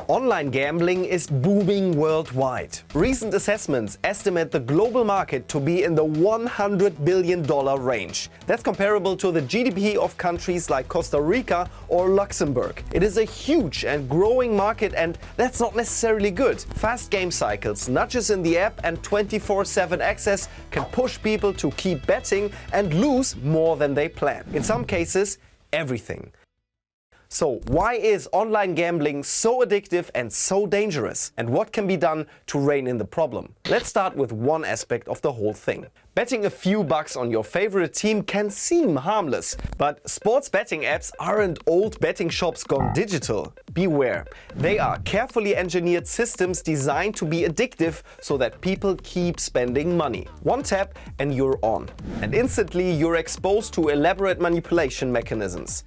Online gambling is booming worldwide. Recent assessments estimate the global market to be in the $100 billion range. That's comparable to the GDP of countries like Costa Rica or Luxembourg. It is a huge and growing market, and that's not necessarily good. Fast game cycles, nudges in the app, and 24/7 access can push people to keep betting and lose more than they plan. In some cases, everything. So why is online gambling so addictive and so dangerous? And what can be done to rein in the problem? Let's start with one aspect of the whole thing. Betting a few bucks on your favorite team can seem harmless, but sports betting apps aren't old betting shops gone digital. Beware, they are carefully engineered systems designed to be addictive so that people keep spending money. One tap and you're on. And instantly you're exposed to elaborate manipulation mechanisms.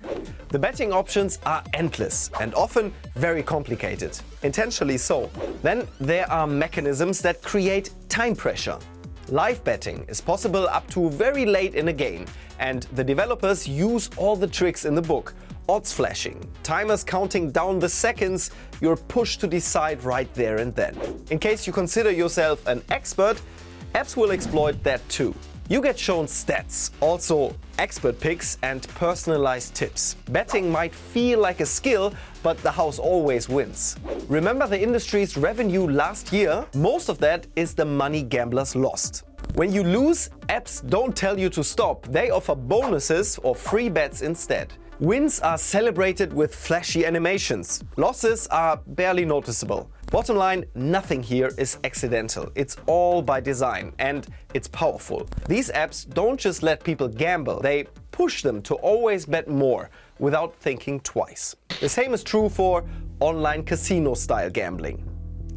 The betting options are endless and often very complicated, intentionally so. Then there are mechanisms that create time pressure. Live betting is possible up to very late in a game, and the developers use all the tricks in the book. Odds flashing, timers counting down the seconds, you're pushed to decide right there and then. In case you consider yourself an expert, apps will exploit that too. You get shown stats, also expert picks and personalized tips. Betting might feel like a skill, but the house always wins. Remember the industry's revenue last year? Most of that is the money gamblers lost. When you lose, apps don't tell you to stop. They offer bonuses or free bets instead. Wins are celebrated with flashy animations. Losses are barely noticeable. Bottom line, nothing here is accidental. It's all by design, and it's powerful. These apps don't just let people gamble, they push them to always bet more without thinking twice. The same is true for online casino-style gambling.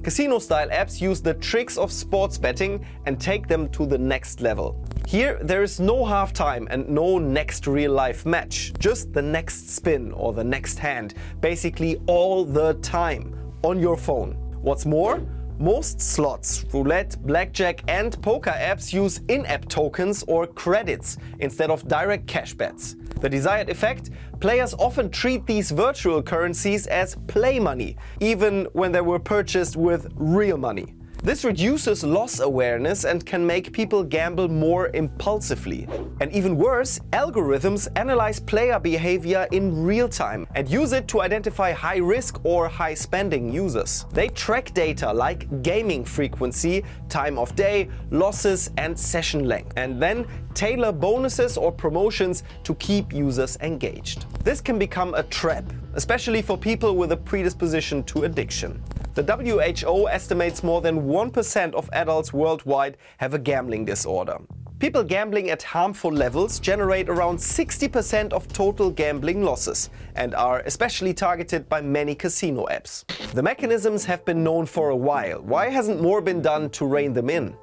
Casino-style apps use the tricks of sports betting and take them to the next level. Here, there is no halftime and no next real-life match, just the next spin or the next hand, basically all the time, on your phone. What's more, most slots, roulette, blackjack and poker apps use in-app tokens or credits instead of direct cash bets. The desired effect? Players often treat these virtual currencies as play money, even when they were purchased with real money. This reduces loss awareness and can make people gamble more impulsively. And even worse, algorithms analyze player behavior in real time and use it to identify high-risk or high-spending users. They track data like gaming frequency, time of day, losses and session length, and then tailor bonuses or promotions to keep users engaged. This can become a trap, especially for people with a predisposition to addiction. The WHO estimates more than 1% of adults worldwide have a gambling disorder. People gambling at harmful levels generate around 60% of total gambling losses and are especially targeted by many casino apps. The mechanisms have been known for a while. Why hasn't more been done to rein them in?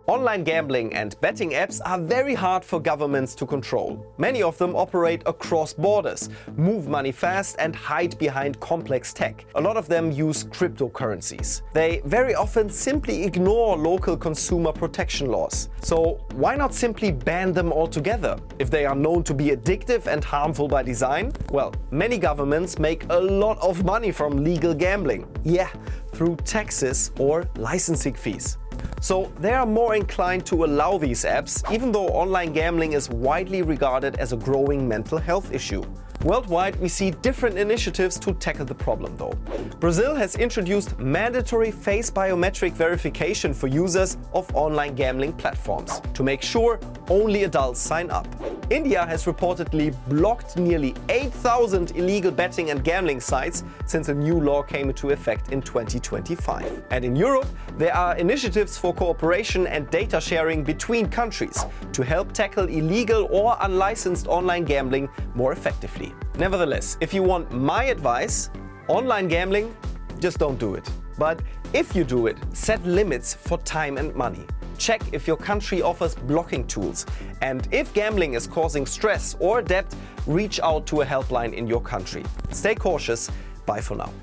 Online gambling and betting apps are very hard for governments to control. Many of them operate across borders, move money fast and hide behind complex tech. A lot of them use cryptocurrencies. They very often simply ignore local consumer protection laws. So why not simply ban them altogether? If they are known to be addictive and harmful by design? Well, many governments make a lot of money from legal gambling. Yeah, through taxes or licensing fees. So they are more inclined to allow these apps, even though online gambling is widely regarded as a growing mental health issue. Worldwide, we see different initiatives to tackle the problem though. Brazil has introduced mandatory face biometric verification for users of online gambling platforms to make sure only adults sign up. India has reportedly blocked nearly 8,000 illegal betting and gambling sites since a new law came into effect in 2025. And in Europe, there are initiatives for cooperation and data sharing between countries to help tackle illegal or unlicensed online gambling more effectively. Nevertheless, if you want my advice, online gambling, just don't do it. But if you do it, set limits for time and money. Check if your country offers blocking tools. And if gambling is causing stress or debt, reach out to a helpline in your country. Stay cautious. Bye for now.